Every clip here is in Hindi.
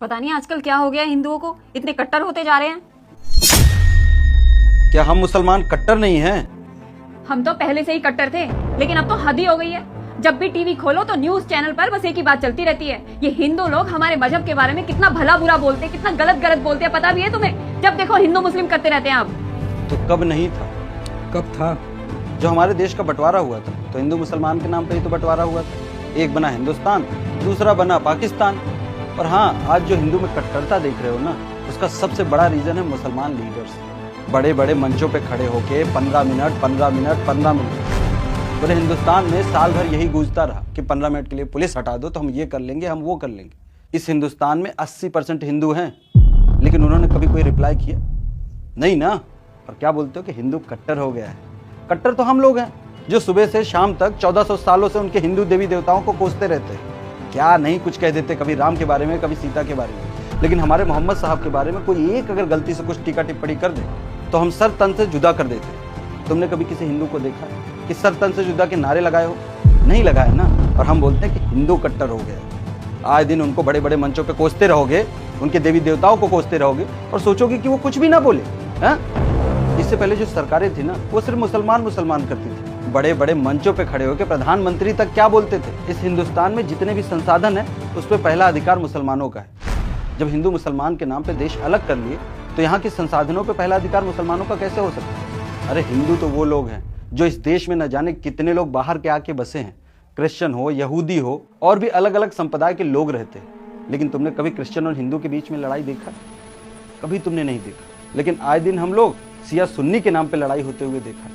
पता नहीं आजकल क्या हो गया है हिंदुओं को, इतने कट्टर होते जा रहे हैं। क्या हम मुसलमान कट्टर नहीं हैं? हम तो पहले से ही कट्टर थे, लेकिन अब तो हद ही हो गई है। जब भी टीवी खोलो तो न्यूज चैनल पर बस एक ही बात चलती रहती है, ये हिंदू लोग हमारे मजहब के बारे में कितना भला बुरा बोलते हैं, कितना गलत गलत बोलते हैं। पता भी है तुम्हें? जब देखो हिंदू मुस्लिम करते रहते हैं आप। तो कब नहीं था? कब था? जो हमारे देश का बंटवारा हुआ था तो हिंदू मुसलमान के नाम पे ही तो बंटवारा हुआ था। एक बना हिंदुस्तान, दूसरा बना पाकिस्तान। और हाँ, आज जो हिंदू में कट्टरता देख रहे हो ना, उसका सबसे बड़ा रीजन है मुसलमान लीडर्स। बड़े बड़े मंचों पे खड़े होके 15 मिनट पूरे हिंदुस्तान में साल भर यही गूंजता रहा कि 15 मिनट के लिए पुलिस हटा दो तो हम ये कर लेंगे, हम वो कर लेंगे। इस हिंदुस्तान में 80% हिंदू हैं, लेकिन उन्होंने कभी कोई रिप्लाई किया नहीं ना। और क्या बोलते हो कि हिंदू कट्टर हो गया है? कट्टर तो हम लोग हैं जो सुबह से शाम तक 1400 सालों से उनके हिंदू देवी देवताओं को कोसते रहते हैं। क्या नहीं कुछ कह देते, कभी राम के बारे में, कभी सीता के बारे में, लेकिन हमारे मोहम्मद साहब के बारे में कोई एक अगर गलती से कुछ टीका टिप्पणी कर दे तो हम सर तन से जुदा कर देते। तुमने कभी किसी हिंदू को देखा है कि सर तन से जुदा के नारे लगाए हो? नहीं लगाए ना। और हम बोलते हैं कि हिंदू कट्टर हो गया। आए दिन उनको बड़े बड़े मंचों पे कोसते रहोगे, उनके देवी देवताओं को कोसते रहोगे और सोचोगे कि वो कुछ भी ना बोले। हाँ? इससे पहले जो सरकारें थी ना, वो सिर्फ मुसलमान करती थी। बड़े बड़े मंचों पे खड़े होकर प्रधानमंत्री तक क्या बोलते थे? इस हिंदुस्तान में जितने भी संसाधन है उस पर पहला अधिकार मुसलमानों का है। जब हिंदू मुसलमान के नाम पे देश अलग कर लिए तो यहाँ के संसाधनों पे पहला अधिकार मुसलमानों का कैसे हो सकता है? अरे हिंदू तो वो लोग हैं जो इस देश में न जाने कितने लोग बाहर के आके बसे हैं। क्रिश्चियन हो, यहूदी हो, और भी अलग अलग संप्रदाय के लोग रहते हैं। लेकिन तुमने कभी क्रिश्चियन और हिंदू के बीच में लड़ाई देखा? कभी तुमने नहीं देखा। लेकिन आए दिन हम लोग सिया सुन्नी के नाम पे लड़ाई होते हुए देखा।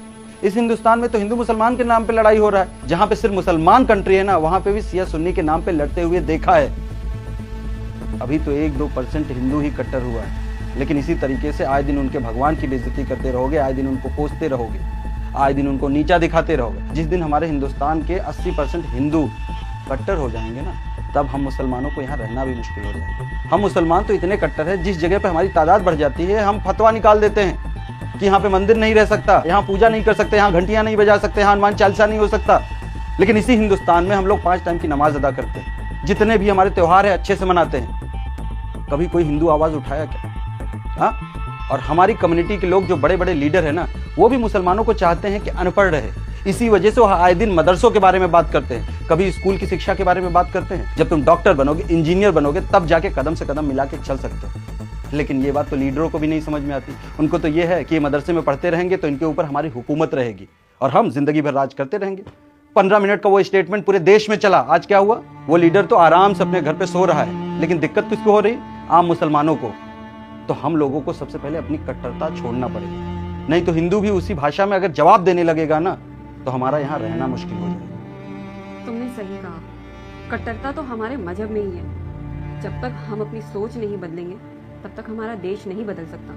इस हिंदुस्तान में तो हिंदू मुसलमान के नाम पे लड़ाई हो रहा है। जहां पे सिर्फ मुसलमान कंट्री है ना, वहां पे भी सिया सुन्नी के नाम पे लड़ते हुए देखा है। अभी तो 1-2% हिंदू ही कट्टर हुआ है, लेकिन इसी तरीके से आए दिन उनके भगवान की बेइज्जती करते रहोगे, आए दिन उनको कोसते रहोगे, आए दिन उनको नीचा दिखाते रहोगे। जिस दिन हमारे हिंदुस्तान के 80% हिंदू कट्टर हो जाएंगे ना, तब हम मुसलमानों को यहाँ रहना भी मुश्किल हो जाएगा। हम मुसलमान तो इतने कट्टर हैं, जिस जगह पे हमारी तादाद बढ़ जाती है हम फतवा निकाल देते हैं कि यहाँ पे मंदिर नहीं रह सकता, यहाँ पूजा नहीं कर सकते, यहाँ घंटियाँ नहीं बजा सकते, यहाँ हनुमान चालीसा नहीं हो सकता। लेकिन इसी हिंदुस्तान में हम लोग 5 टाइम की नमाज अदा करते हैं, जितने भी हमारे त्यौहार है अच्छे से मनाते हैं। कभी कोई हिंदू आवाज उठाया क्या? हाँ? और हमारी कम्युनिटी के लोग जो बड़े बड़े लीडर है ना, वो भी मुसलमानों को चाहते हैं कि अनपढ़ रहे। इसी वजह से वो आए दिन मदरसों के बारे में बात करते हैं, कभी स्कूल की शिक्षा के बारे में बात करते हैं। जब तुम डॉक्टर बनोगे, इंजीनियर बनोगे, तब जाके कदम से कदम मिला के चल सकते हो। लेकिन ये बात तो लीडरों को भी नहीं समझ में आती। उनको तो ये है कि ये मदरसे में पढ़ते रहेंगे तो इनके ऊपर हमारी हुकूमत रहेगी और हम जिंदगी भर राज करते रहेंगे। 15 मिनट का वो स्टेटमेंट पूरे देश में चला। आज क्या हुआ? वो लीडर तो आराम से अपने घर पे सो रहा है, लेकिन दिक्कत किसको हो रही? आम मुसलमानों को। तो हम लोगों को सबसे पहले अपनी कट्टरता छोड़ना पड़ेगा, नहीं तो हिंदू भी उसी भाषा में अगर जवाब देने लगेगा ना, तो हमारा यहाँ रहना मुश्किल हो जाएगा। तुमने सही कहा, कट्टरता तो हमारे मजहब में ही है। जब तक हम अपनी सोच नहीं बदलेंगे तब तक हमारा देश नहीं बदल सकता।